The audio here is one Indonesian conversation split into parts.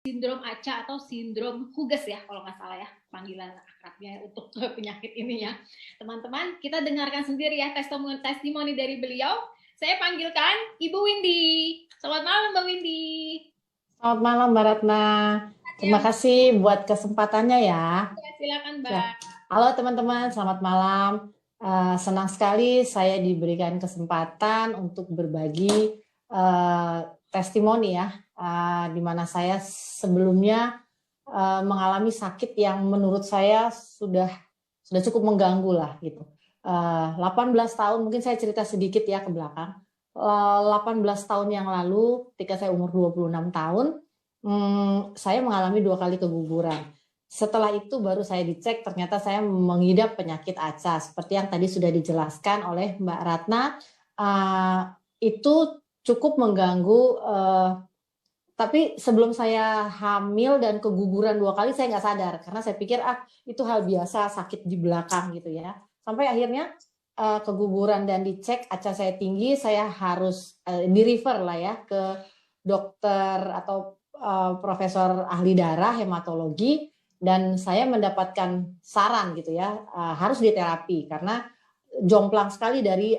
sindrom ACA atau sindrom Hughes ya, kalau nggak salah ya panggilan akrabnya untuk penyakit ini ya. Teman-teman, kita dengarkan sendiri ya testimoni dari beliau. Saya panggilkan Ibu Windy. Selamat malam Mbak Windy. Selamat malam Mbak Ratna. Ya, Terima kasih buat kesempatannya ya. silakan Ya. Mbak. Halo teman-teman, selamat malam. Senang sekali saya diberikan kesempatan untuk berbagi testimoni ya, di mana saya sebelumnya mengalami sakit yang menurut saya sudah cukup mengganggu lah gitu. 18 tahun, mungkin saya cerita sedikit ya ke belakang. 18 tahun yang lalu, ketika saya umur 26 tahun, saya mengalami 2 kali keguguran. Setelah itu baru saya dicek, ternyata saya mengidap penyakit ACA. Seperti yang tadi sudah dijelaskan oleh Mbak Ratna, itu cukup mengganggu. Tapi sebelum saya hamil dan keguguran 2 kali, saya nggak sadar. Karena saya pikir, itu hal biasa, sakit di belakang gitu ya. Sampai akhirnya keguguran dan dicek ACA saya tinggi, saya harus di-refer lah ya ke dokter atau profesor ahli darah, hematologi, dan saya mendapatkan saran gitu ya, harus diterapi karena jomplang sekali dari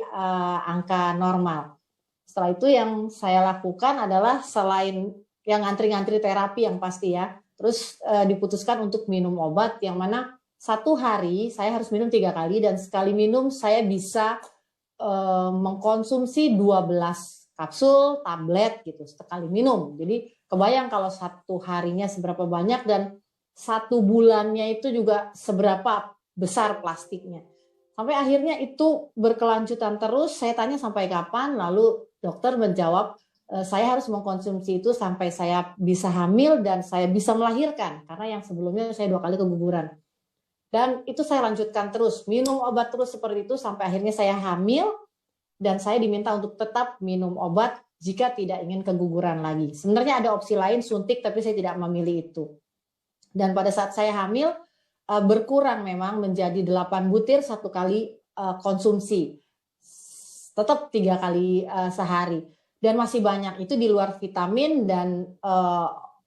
angka normal. Setelah itu yang saya lakukan adalah selain yang ngantri-ngantri terapi yang pasti ya, terus diputuskan untuk minum obat yang mana 1 hari saya harus minum 3 kali, dan sekali minum saya bisa mengkonsumsi 12 kapsul, tablet gitu sekali minum. Jadi kebayang kalau 1 harinya seberapa banyak, dan 1 bulannya itu juga seberapa besar plastiknya. Sampai akhirnya itu berkelanjutan terus, saya tanya sampai kapan, lalu dokter menjawab saya harus mengkonsumsi itu sampai saya bisa hamil dan saya bisa melahirkan, karena yang sebelumnya saya 2 kali keguguran. Dan itu saya lanjutkan terus, minum obat terus seperti itu sampai akhirnya saya hamil, dan saya diminta untuk tetap minum obat jika tidak ingin keguguran lagi. Sebenarnya ada opsi lain, suntik, tapi saya tidak memilih itu. Dan pada saat saya hamil, berkurang memang menjadi 8 butir 1 kali konsumsi. Tetap 3 kali sehari. Dan masih banyak, itu di luar vitamin dan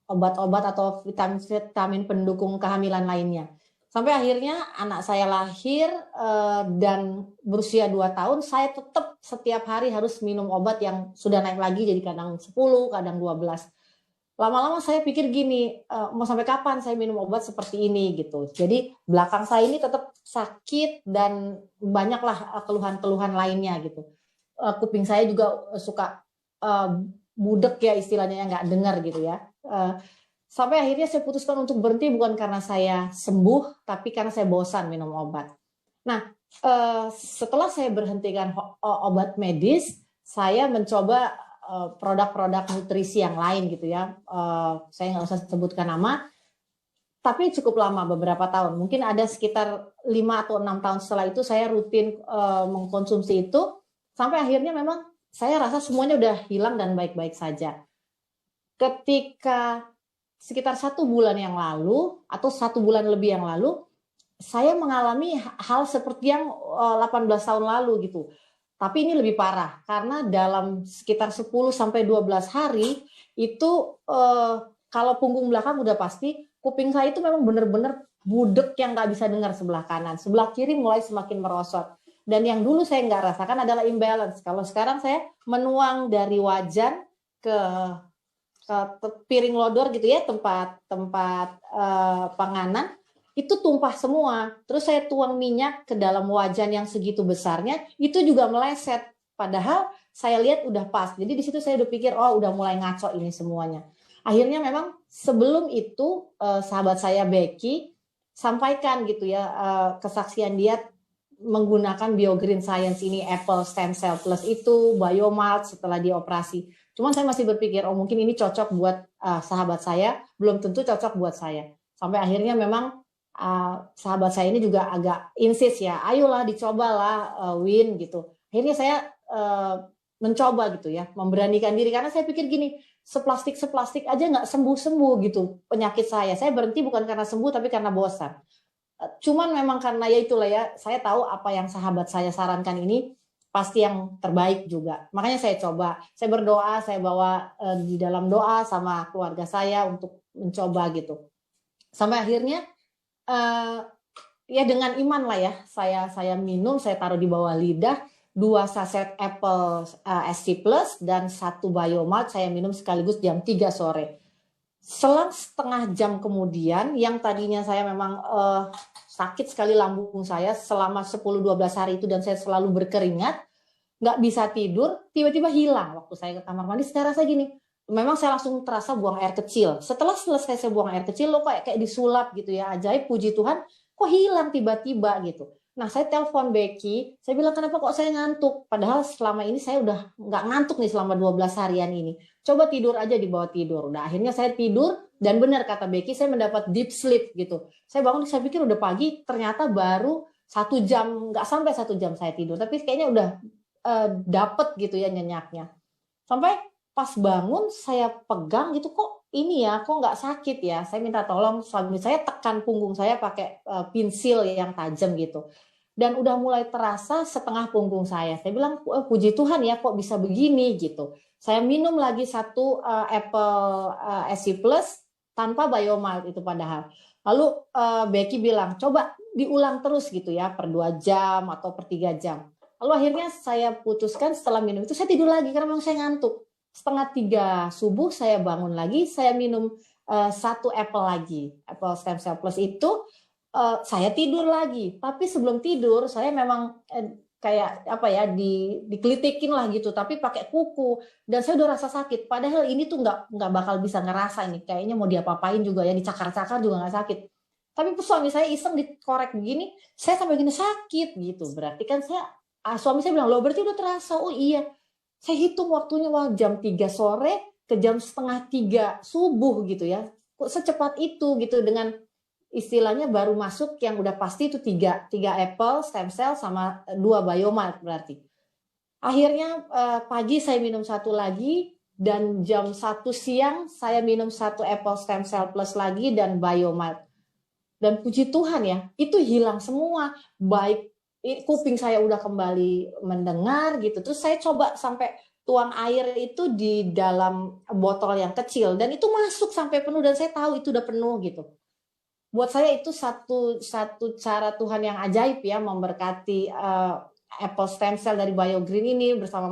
obat-obat atau vitamin pendukung kehamilan lainnya. Sampai akhirnya anak saya lahir dan berusia 2 tahun, saya tetap setiap hari harus minum obat yang sudah naik lagi, jadi kadang 10, kadang 12. Lama-lama saya pikir gini, mau sampai kapan saya minum obat seperti ini gitu. Jadi belakang saya ini tetap sakit dan banyaklah keluhan-keluhan lainnya gitu. Kuping saya juga suka budek ya istilahnya, nggak dengar gitu ya. Sampai akhirnya saya putuskan untuk berhenti, bukan karena saya sembuh, tapi karena saya bosan minum obat. Nah, setelah saya berhentikan obat medis, saya mencoba produk-produk nutrisi yang lain gitu ya. Saya nggak usah sebutkan nama, tapi cukup lama, beberapa tahun. Mungkin ada sekitar 5 atau 6 tahun setelah itu saya rutin mengkonsumsi itu, sampai akhirnya memang saya rasa semuanya udah hilang dan baik-baik saja. Ketika sekitar 1 bulan yang lalu, atau 1 bulan lebih yang lalu, saya mengalami hal seperti yang 18 tahun lalu gitu. Tapi ini lebih parah, karena dalam sekitar 10 sampai 12 hari itu kalau punggung belakang udah pasti, kuping saya itu memang benar-benar budek yang nggak bisa dengar sebelah kanan. Sebelah kiri mulai semakin merosot. Dan yang dulu saya nggak rasakan adalah imbalance. Kalau sekarang saya menuang dari wajan ke piring lodor gitu ya, tempat panganan, itu tumpah semua. Terus saya tuang minyak ke dalam wajan yang segitu besarnya, itu juga meleset. Padahal saya lihat udah pas. Jadi di situ saya udah pikir, oh udah mulai ngaco ini semuanya. Akhirnya memang sebelum itu sahabat saya Becky sampaikan gitu ya, kesaksian dia menggunakan BioGreen Science ini, Apple Stem Cell Plus itu, Biomalt setelah dioperasi. Cuman saya masih berpikir, oh mungkin ini cocok buat sahabat saya, belum tentu cocok buat saya. Sampai akhirnya memang sahabat saya ini juga agak insist ya, ayolah dicobalah Win gitu. Akhirnya saya mencoba gitu ya, memberanikan diri, karena saya pikir gini, seplastik aja nggak sembuh gitu penyakit saya. Saya berhenti bukan karena sembuh, tapi karena bosan. Cuman memang karena ya itulah ya, saya tahu apa yang sahabat saya sarankan ini pasti yang terbaik juga. Makanya saya coba, saya berdoa, saya bawa di dalam doa sama keluarga saya untuk mencoba gitu. Sampai akhirnya ya dengan iman lah ya, saya minum, saya taruh di bawah lidah 2 saset Apple SC Plus dan 1 Biomalt saya minum sekaligus jam 3 sore. Selang setengah jam kemudian, yang tadinya saya memang sakit sekali lambung saya selama 10-12 hari itu dan saya selalu berkeringat, nggak bisa tidur, tiba-tiba hilang waktu saya ke kamar mandi. Saya rasa gini, memang saya langsung terasa buang air kecil. Setelah selesai saya buang air kecil, lo kayak disulap gitu ya, ajaib, puji Tuhan, kok hilang tiba-tiba gitu. Nah, saya telepon Becky, saya bilang kenapa kok saya ngantuk? Padahal selama ini saya udah nggak ngantuk nih selama 12 harian ini. Coba tidur aja di bawah tidur. Udah akhirnya saya tidur dan benar kata Becky, saya mendapat deep sleep gitu. Saya bangun, saya pikir udah pagi, ternyata baru 1 jam, nggak sampai 1 jam saya tidur. Tapi kayaknya udah dapet gitu ya nyenyaknya. Sampai pas bangun saya pegang gitu, kok ini ya, kok nggak sakit ya. Saya minta tolong suami saya tekan punggung saya pakai pensil yang tajam gitu. Dan udah mulai terasa setengah punggung saya. Saya bilang, puji Tuhan ya kok bisa begini gitu. Saya minum lagi 1 Apple SC Plus tanpa Biomalt itu padahal. Lalu Becky bilang, coba diulang terus gitu ya, per 2 jam atau per 3 jam. Lalu akhirnya saya putuskan setelah minum itu saya tidur lagi karena memang saya ngantuk. Setengah 3 subuh saya bangun lagi, saya minum 1 Apple lagi, Apple Stem Cell Plus itu saya tidur lagi. Tapi sebelum tidur saya memang kayak apa ya dikelitikin lah gitu, tapi pakai kuku dan saya udah rasa sakit. Padahal ini tuh nggak bakal bisa ngerasa ini, kayaknya mau diapa-apain juga ya, dicakar-cakar juga nggak sakit. Tapi suami saya iseng dikorek begini, saya sampai gini sakit gitu. Berarti kan suami saya bilang, lo berarti udah terasa. Oh iya, saya hitung waktunya, wah jam 3 sore ke jam setengah 3 subuh gitu ya. Kok secepat itu gitu, dengan istilahnya baru masuk yang udah pasti itu 3 Apple Stem Cell sama 2 Biomalt berarti. Akhirnya pagi saya minum 1 lagi dan jam 1 siang saya minum 1 Apple Stem Cell Plus lagi dan Biomalt. Dan puji Tuhan ya, itu hilang semua. Baik kuping saya udah kembali mendengar gitu. Terus saya coba sampai tuang air itu di dalam botol yang kecil dan itu masuk sampai penuh dan saya tahu itu udah penuh gitu. Buat saya itu satu cara Tuhan yang ajaib ya, memberkati Apple Stem Cell dari BioGreen ini bersama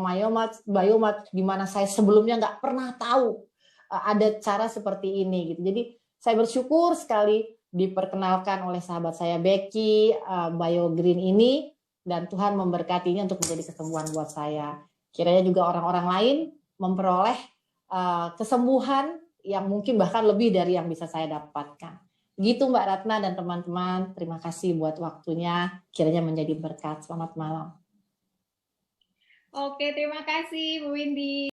Biomalt di mana saya sebelumnya nggak pernah tahu ada cara seperti ini gitu. Jadi saya bersyukur sekali diperkenalkan oleh sahabat saya Becky BioGreen ini, dan Tuhan memberkatinya untuk menjadi kesembuhan buat saya. Kiranya juga orang-orang lain memperoleh kesembuhan yang mungkin bahkan lebih dari yang bisa saya dapatkan. Gitu Mbak Ratna dan teman-teman, terima kasih buat waktunya, kiranya menjadi berkat. Selamat malam. Oke, terima kasih Bu Windy.